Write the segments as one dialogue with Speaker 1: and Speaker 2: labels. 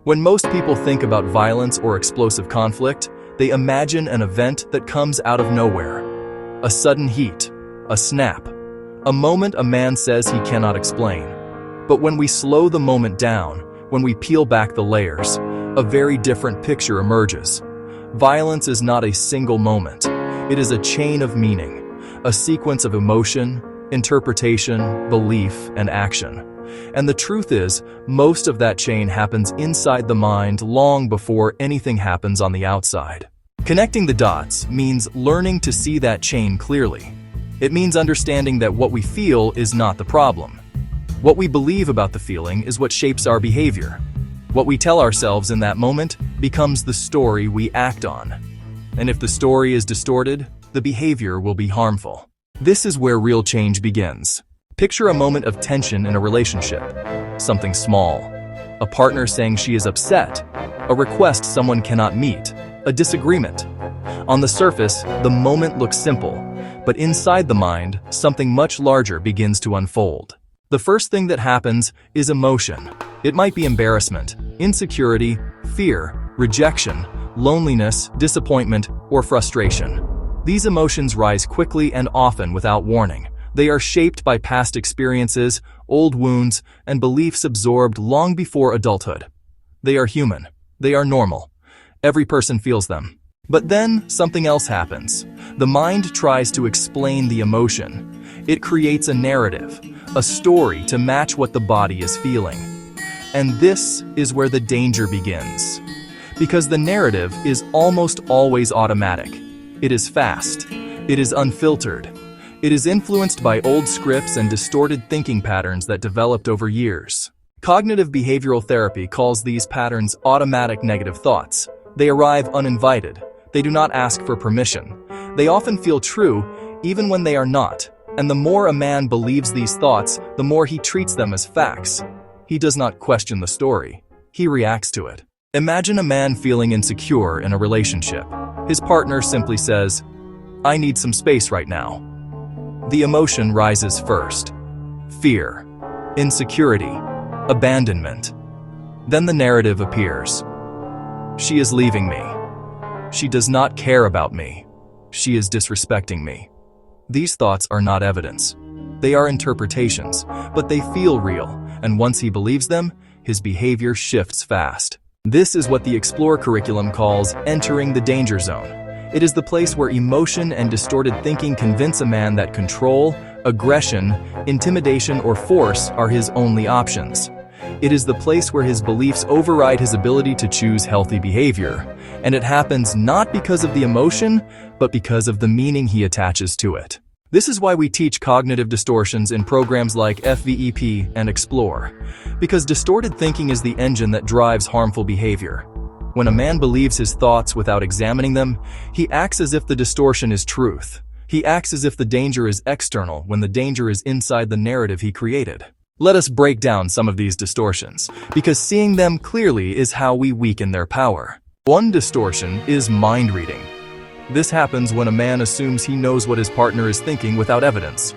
Speaker 1: When most people think about violence or explosive conflict, they imagine an event that comes out of nowhere. A sudden heat, a snap, a moment a man says he cannot explain. But when we slow the moment down, when we peel back the layers, a very different picture emerges. Violence is not a single moment. It is a chain of meaning, a sequence of emotion, interpretation, belief, and action. And the truth is, most of that chain happens inside the mind long before anything happens on the outside. Connecting the dots means learning to see that chain clearly. It means understanding that what we feel is not the problem. What we believe about the feeling is what shapes our behavior. What we tell ourselves in that moment becomes the story we act on. And if the story is distorted, the behavior will be harmful. This is where real change begins. Picture a moment of tension in a relationship. Something small. A partner saying she is upset. A request someone cannot meet. A disagreement. On the surface, the moment looks simple, but inside the mind, something much larger begins to unfold. The first thing that happens is emotion. It might be embarrassment, insecurity, fear, rejection, loneliness, disappointment, or frustration. These emotions rise quickly and often without warning. They are shaped by past experiences, old wounds, and beliefs absorbed long before adulthood. They are human. They are normal. Every person feels them. But then something else happens. The mind tries to explain the emotion. It creates a narrative, a story to match what the body is feeling. And this is where the danger begins. Because the narrative is almost always automatic. It is fast. It is unfiltered. It is influenced by old scripts and distorted thinking patterns that developed over years. Cognitive behavioral therapy calls these patterns automatic negative thoughts. They arrive uninvited. They do not ask for permission. They often feel true, even when they are not. And the more a man believes these thoughts, the more he treats them as facts. He does not question the story. He reacts to it. Imagine a man feeling insecure in a relationship. His partner simply says, "I need some space right now." The emotion rises first. Fear, insecurity, abandonment. Then the narrative appears. She is leaving me. She does not care about me. She is disrespecting me. These thoughts are not evidence. They are interpretations, but they feel real, and once he believes them, his behavior shifts fast. This is what the Explore curriculum calls entering the danger zone. It is the place where emotion and distorted thinking convince a man that control, aggression, intimidation, or force are his only options. It is the place where his beliefs override his ability to choose healthy behavior, and it happens not because of the emotion, but because of the meaning he attaches to it. This is why we teach cognitive distortions in programs like FVEP and Explore, because distorted thinking is the engine that drives harmful behavior. When a man believes his thoughts without examining them, he acts as if the distortion is truth. He acts as if the danger is external when the danger is inside the narrative he created. Let us break down some of these distortions, because seeing them clearly is how we weaken their power. One distortion is mind reading. This happens when a man assumes he knows what his partner is thinking without evidence.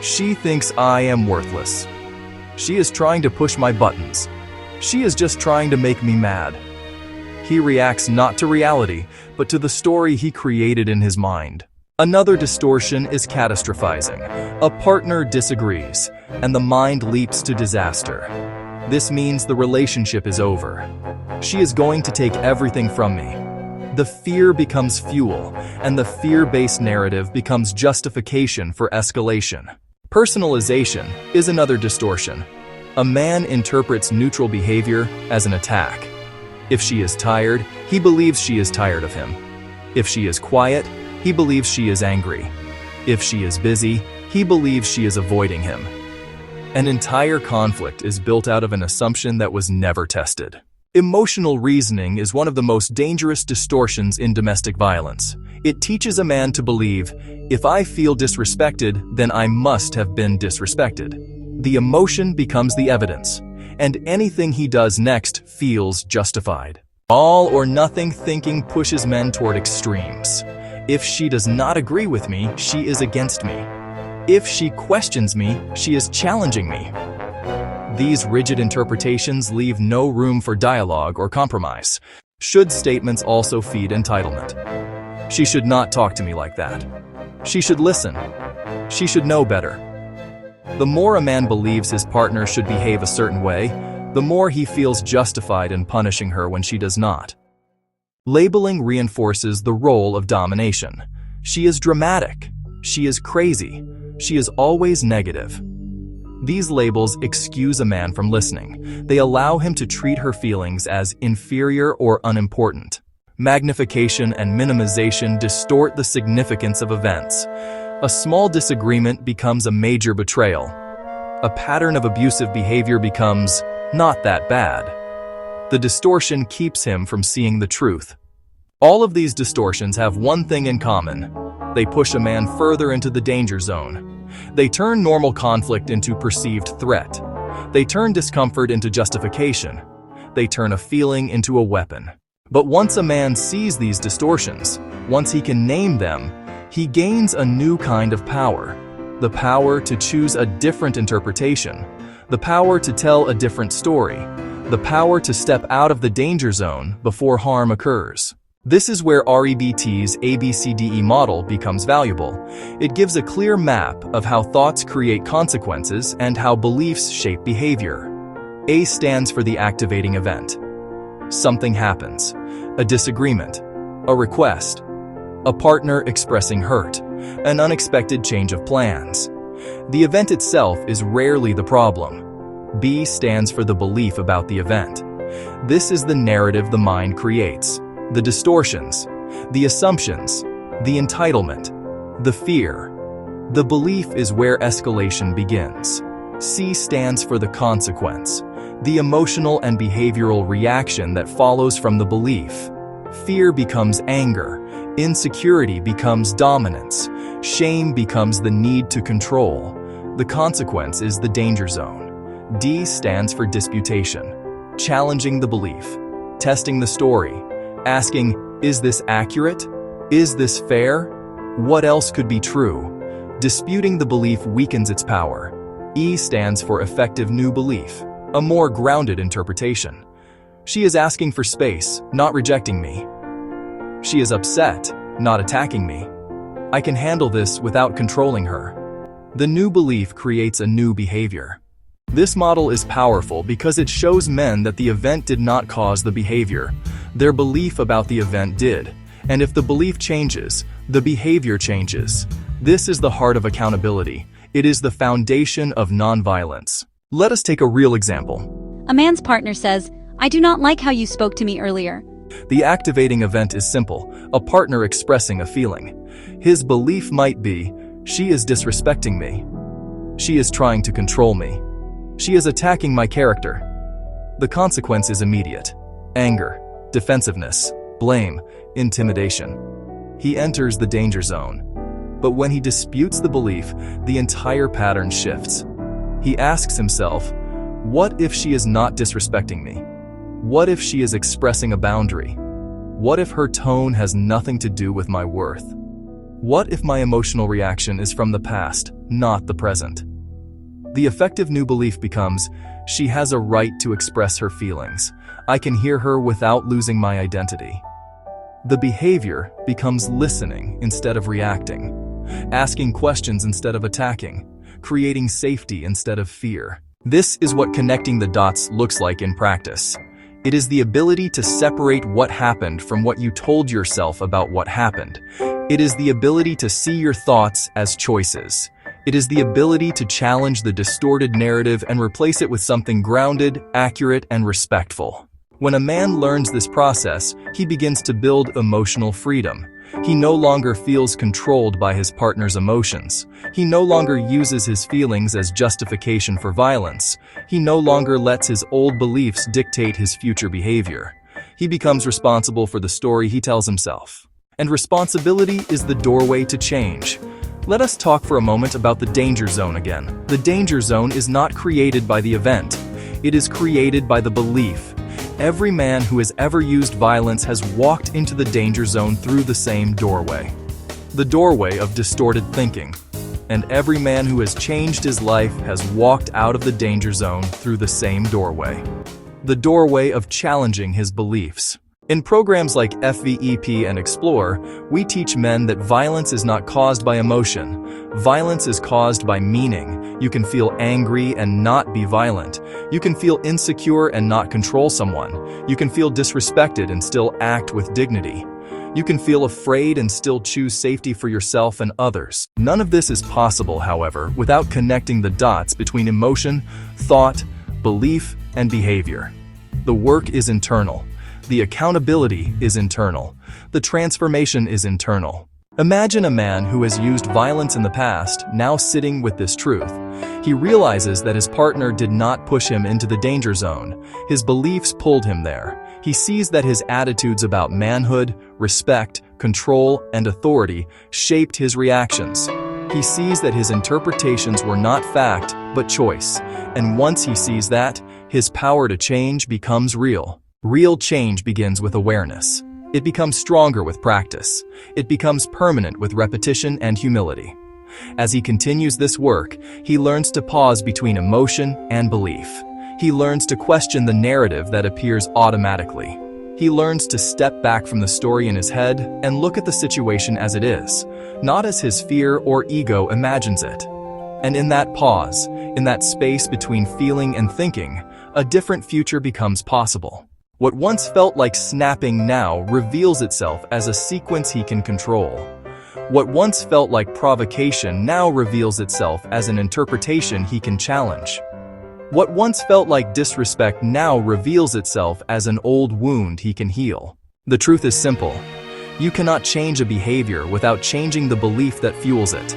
Speaker 1: She thinks I am worthless. She is trying to push my buttons. She is just trying to make me mad. He reacts not to reality, but to the story he created in his mind. Another distortion is catastrophizing. A partner disagrees, and the mind leaps to disaster. This means the relationship is over. She is going to take everything from me. The fear becomes fuel, and the fear-based narrative becomes justification for escalation. Personalization is another distortion. A man interprets neutral behavior as an attack. If she is tired, he believes she is tired of him. If she is quiet, he believes she is angry. If she is busy, he believes she is avoiding him. An entire conflict is built out of an assumption that was never tested. Emotional reasoning is one of the most dangerous distortions in domestic violence. It teaches a man to believe, if I feel disrespected, then I must have been disrespected. The emotion becomes the evidence, and anything he does next feels justified. All or nothing thinking pushes men toward extremes. If she does not agree with me, she is against me. If she questions me, she is challenging me. These rigid interpretations leave no room for dialogue or compromise. Should statements also feed entitlement? She should not talk to me like that. She should listen. She should know better. The more a man believes his partner should behave a certain way, the more he feels justified in punishing her when she does not. Labeling reinforces the role of domination. She is dramatic. She is crazy. She is always negative. These labels excuse a man from listening. They allow him to treat her feelings as inferior or unimportant. Magnification and minimization distort the significance of events. A small disagreement becomes a major betrayal. A pattern of abusive behavior becomes not that bad. The distortion keeps him from seeing the truth. All of these distortions have one thing in common. They push a man further into the danger zone. They turn normal conflict into perceived threat. They turn discomfort into justification. They turn a feeling into a weapon. But once a man sees these distortions, once he can name them, he gains a new kind of power. The power to choose a different interpretation. The power to tell a different story. The power to step out of the danger zone before harm occurs. This is where REBT's ABCDE model becomes valuable. It gives a clear map of how thoughts create consequences and how beliefs shape behavior. A stands for the activating event. Something happens. A disagreement. A request. A partner expressing hurt. An unexpected change of plans. The event itself is rarely the problem. B stands for the belief about the event. This is the narrative the mind creates. The distortions, the assumptions, the entitlement, the fear. The belief is where escalation begins. C stands for the consequence, the emotional and behavioral reaction that follows from the belief. Fear becomes anger, insecurity becomes dominance, shame becomes the need to control. The consequence is the danger zone. D stands for disputation, challenging the belief, testing the story, asking, is this accurate? Is this fair? What else could be true? Disputing the belief weakens its power. E stands for effective new belief, a more grounded interpretation. She is asking for space, not rejecting me. She is upset, not attacking me. I can handle this without controlling her. The new belief creates a new behavior. This model is powerful because it shows men that the event did not cause the behavior. Their belief about the event did. And if the belief changes, the behavior changes. This is the heart of accountability. It is the foundation of nonviolence. Let us take a real example.
Speaker 2: A man's partner says, "I do not like how you spoke to me earlier."
Speaker 1: The activating event is simple, a partner expressing a feeling. His belief might be, she is disrespecting me. She is trying to control me. She is attacking my character. The consequence is immediate. Anger, defensiveness, blame, intimidation. He enters the danger zone. But when he disputes the belief, the entire pattern shifts. He asks himself, what if she is not disrespecting me? What if she is expressing a boundary? What if her tone has nothing to do with my worth? What if my emotional reaction is from the past, not the present? The effective new belief becomes, she has a right to express her feelings. I can hear her without losing my identity. The behavior becomes listening instead of reacting, asking questions instead of attacking, creating safety instead of fear. This is what connecting the dots looks like in practice. It is the ability to separate what happened from what you told yourself about what happened. It is the ability to see your thoughts as choices. It is the ability to challenge the distorted narrative and replace it with something grounded, accurate, and respectful. When a man learns this process, he begins to build emotional freedom. He no longer feels controlled by his partner's emotions. He no longer uses his feelings as justification for violence. He no longer lets his old beliefs dictate his future behavior. He becomes responsible for the story he tells himself. And responsibility is the doorway to change. Let us talk for a moment about the danger zone again. The danger zone is not created by the event. It is created by the belief. Every man who has ever used violence has walked into the danger zone through the same doorway. The doorway of distorted thinking. And every man who has changed his life has walked out of the danger zone through the same doorway. The doorway of challenging his beliefs. In programs like FVEP and Explore, we teach men that violence is not caused by emotion. Violence is caused by meaning. You can feel angry and not be violent. You can feel insecure and not control someone. You can feel disrespected and still act with dignity. You can feel afraid and still choose safety for yourself and others. None of this is possible, however, without connecting the dots between emotion, thought, belief, and behavior. The work is internal. The accountability is internal. The transformation is internal. Imagine a man who has used violence in the past, now sitting with this truth. He realizes that his partner did not push him into the danger zone. His beliefs pulled him there. He sees that his attitudes about manhood, respect, control, and authority shaped his reactions. He sees that his interpretations were not fact, but choice. And once he sees that, his power to change becomes real. Real change begins with awareness. It becomes stronger with practice. It becomes permanent with repetition and humility. As he continues this work, he learns to pause between emotion and belief. He learns to question the narrative that appears automatically. He learns to step back from the story in his head and look at the situation as it is, not as his fear or ego imagines it. And in that pause, in that space between feeling and thinking, a different future becomes possible. What once felt like snapping now reveals itself as a sequence he can control. What once felt like provocation now reveals itself as an interpretation he can challenge. What once felt like disrespect now reveals itself as an old wound he can heal. The truth is simple. You cannot change a behavior without changing the belief that fuels it.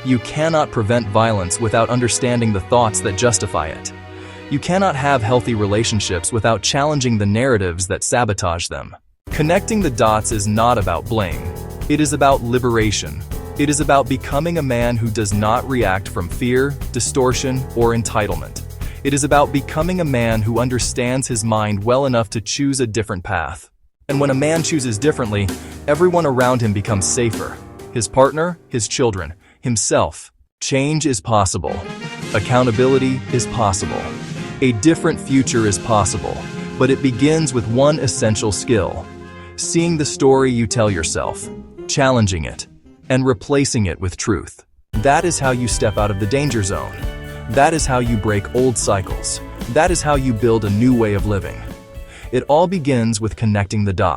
Speaker 1: You cannot prevent violence without understanding the thoughts that justify it. You cannot have healthy relationships without challenging the narratives that sabotage them. Connecting the dots is not about blame. It is about liberation. It is about becoming a man who does not react from fear, distortion, or entitlement. It is about becoming a man who understands his mind well enough to choose a different path. And when a man chooses differently, everyone around him becomes safer. His partner, his children, himself. Change is possible. Accountability is possible. A different future is possible, but it begins with one essential skill: seeing the story you tell yourself, challenging it, and replacing it with truth. That is how you step out of the danger zone. That is how you break old cycles. That is how you build a new way of living. It all begins with connecting the dots.